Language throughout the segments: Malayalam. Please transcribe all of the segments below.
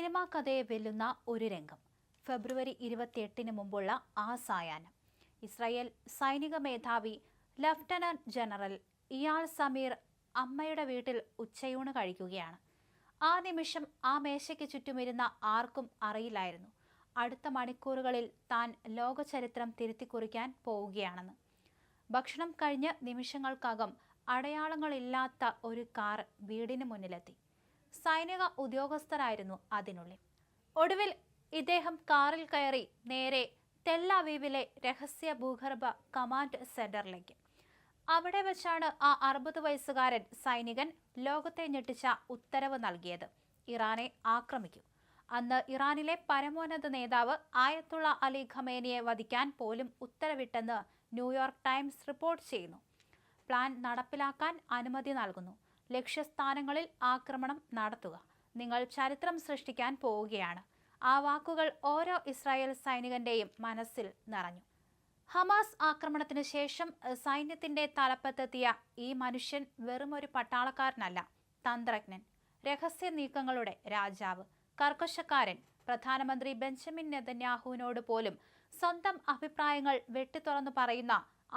സിനിമാ കഥയെ വെല്ലുന്ന ഒരു രംഗം. ഫെബ്രുവരി 28-ന് മുമ്പുള്ള ആ സായാഹ്നം. ഇസ്രായേൽ സൈനിക മേധാവി ലഫ്റ്റനന്റ് ജനറൽ ഇയാൾ സമീർ അമ്മയുടെ വീട്ടിൽ ഉച്ചയൂണ് കഴിക്കുകയാണ്. ആ നിമിഷം ആ മേശയ്ക്ക് ചുറ്റുമിരുന്ന ആർക്കും അറിയില്ലായിരുന്നു അടുത്ത മണിക്കൂറുകളിൽ താൻ ലോകചരിത്രം തിരുത്തിക്കുറിക്കാൻ പോവുകയാണെന്ന്. ഭക്ഷണം കഴിഞ്ഞ് നിമിഷങ്ങൾക്കകം അടയാളങ്ങളില്ലാത്ത ഒരു കാർ വീടിന് മുന്നിലെത്തി. സൈനിക ഉദ്യോഗസ്ഥരായിരുന്നു അതിനുള്ളിൽ. ഒടുവിൽ ഇദ്ദേഹം കാറിൽ കയറി നേരെ തെൽ അവീവിലെ രഹസ്യ ഭൂഗർഭ കമാൻഡ് സെന്ററിലേക്ക്. അവിടെ വെച്ചാണ് ആ 60 വയസ്സുകാരൻ സൈനികൻ ലോകത്തെ ഞെട്ടിച്ച ഉത്തരവ് നൽകിയത്: ഇറാനെ ആക്രമിക്കൂ. അന്ന് ഇറാനിലെ പരമോന്നത നേതാവ് ആയത്തുള്ള അലി ഖമേനിയെ വധിക്കാൻ പോലും ഉത്തരവിട്ടെന്ന് ന്യൂയോർക്ക് ടൈംസ് റിപ്പോർട്ട് ചെയ്യുന്നു. പ്ലാൻ നടപ്പിലാക്കാൻ അനുമതി നൽകുന്നു. ലക്ഷ്യസ്ഥാനങ്ങളിൽ ആക്രമണം നടത്തുക. നിങ്ങൾ ചരിത്രം സൃഷ്ടിക്കാൻ പോവുകയാണ്. ആ വാക്കുകൾ ഓരോ ഇസ്രായേൽ സൈനികന്റെയും മനസ്സിൽ നിറഞ്ഞു. ഹമാസ് ആക്രമണത്തിന് ശേഷം സൈന്യത്തിന്റെ തലപ്പത്തെത്തിയ ഈ മനുഷ്യൻ വെറുമൊരു പട്ടാളക്കാരനല്ല, തന്ത്രജ്ഞൻ, രഹസ്യ നീക്കങ്ങളുടെ രാജാവ്, കർക്കശക്കാരൻ. പ്രധാനമന്ത്രി ബെഞ്ചമിൻ നെതന്യാഹുവിനോട് പോലും സ്വന്തം അഭിപ്രായങ്ങൾ വെട്ടിത്തുറന്നു പറയുന്ന,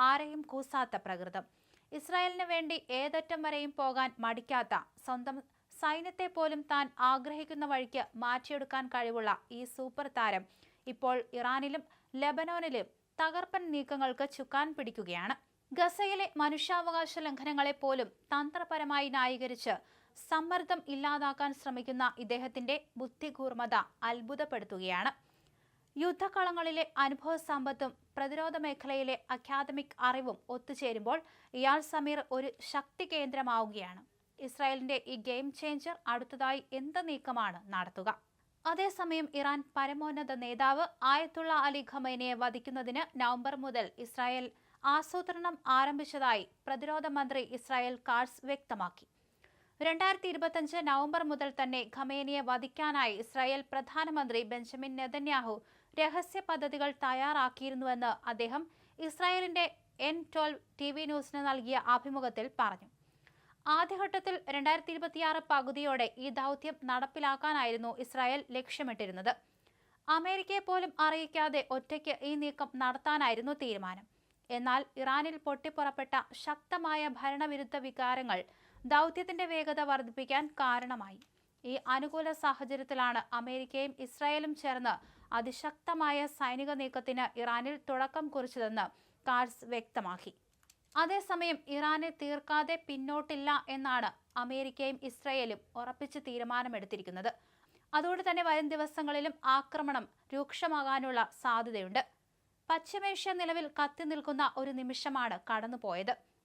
ആരെയും കൂസാത്ത പ്രകൃതം. ഇസ്രായേലിന് വേണ്ടി ഏതറ്റം വരെയും പോകാൻ മടിക്കാത്ത, സ്വന്തം സൈന്യത്തെ പോലും താൻ ആഗ്രഹിക്കുന്ന വഴിക്ക് മാറ്റിയെടുക്കാൻ കഴിവുള്ള ഈ സൂപ്പർ താരം ഇപ്പോൾ ഇറാനിലും ലെബനോനിലും തകർപ്പൻ നീക്കങ്ങൾക്ക് ചുക്കാൻ പിടിക്കുകയാണ്. ഗസയിലെ മനുഷ്യാവകാശ ലംഘനങ്ങളെ പോലും തന്ത്രപരമായി ന്യായീകരിച്ച് സമ്മർദ്ദം ഇല്ലാതാക്കാൻ ശ്രമിക്കുന്ന ഇദ്ദേഹത്തിന്റെ ബുദ്ധികൂർമ്മത അത്ഭുതപ്പെടുത്തുകയാണ്. യുദ്ധകളങ്ങളിലെ അനുഭവ സമ്പത്തും പ്രതിരോധ മേഖലയിലെ അക്കാദമിക് അറിവും ഒത്തുചേരുമ്പോൾ ഇയാൾ സമീർ ഒരു ശക്തി കേന്ദ്രമാവുകയാണ്. ഇസ്രായേലിന്റെ ഈ ഗെയിം ചേഞ്ചർ അടുത്തതായി എന്ത് നീക്കമാണ് നടത്തുക? അതേസമയം ഇറാൻ പരമോന്നത നേതാവ് ആയത്തുള്ള അലി ഖമേനിയെ വധിക്കുന്നതിന് നവംബർ മുതൽ ഇസ്രായേൽ ആസൂത്രണം ആരംഭിച്ചതായി പ്രതിരോധ മന്ത്രി ഇസ്രായേൽ കാട്സ് വ്യക്തമാക്കി. 2025 നവംബർ മുതൽ തന്നെ ഖമേനിയെ വധിക്കാനായി ഇസ്രായേൽ പ്രധാനമന്ത്രി ബെഞ്ചമിൻ നെതന്യാഹു രഹസ്യ പദ്ധതികൾ തയ്യാറാക്കിയിരുന്നുവെന്ന് അദ്ദേഹം ഇസ്രായേലിന്റെ N12 TV ന്യൂസിന് നൽകിയ അഭിമുഖത്തിൽ പറഞ്ഞു. ആദ്യഘട്ടത്തിൽ 2026 പകുതിയോടെ ഈ ദൗത്യം നടപ്പിലാക്കാനായിരുന്നു ഇസ്രായേൽ ലക്ഷ്യമിട്ടിരുന്നത്. അമേരിക്കയെ പോലും അറിയിക്കാതെ ഒറ്റയ്ക്ക് ഈ നീക്കം നടത്താനായിരുന്നു തീരുമാനം. എന്നാൽ ഇറാനിൽ പൊട്ടിപ്പുറപ്പെട്ട ശക്തമായ ഭരണവിരുദ്ധ വികാരങ്ങൾ ദൗത്യത്തിന്റെ വേഗത വർദ്ധിപ്പിക്കാൻ കാരണമായി. ഈ അനുകൂല സാഹചര്യത്തിലാണ് അമേരിക്കയും ഇസ്രായേലും ചേർന്ന് അതിശക്തമായ സൈനിക നീക്കത്തിന് ഇറാനിൽ തുടക്കം കുറിച്ചതെന്ന് കാട്സ് വ്യക്തമാക്കി. അതേസമയം ഇറാനെ തീർക്കാതെ പിന്നോട്ടില്ല എന്നാണ് അമേരിക്കയും ഇസ്രായേലും ഉറപ്പിച്ച് തീരുമാനമെടുത്തിരിക്കുന്നത്. അതുകൊണ്ട് തന്നെ വരും ദിവസങ്ങളിലും ആക്രമണം രൂക്ഷമാകാനുള്ള സാധ്യതയുണ്ട്. പശ്ചിമേഷ്യ നിലവിൽ കത്തി നിൽക്കുന്ന ഒരു നിമിഷമാണ് കടന്നുപോയത്.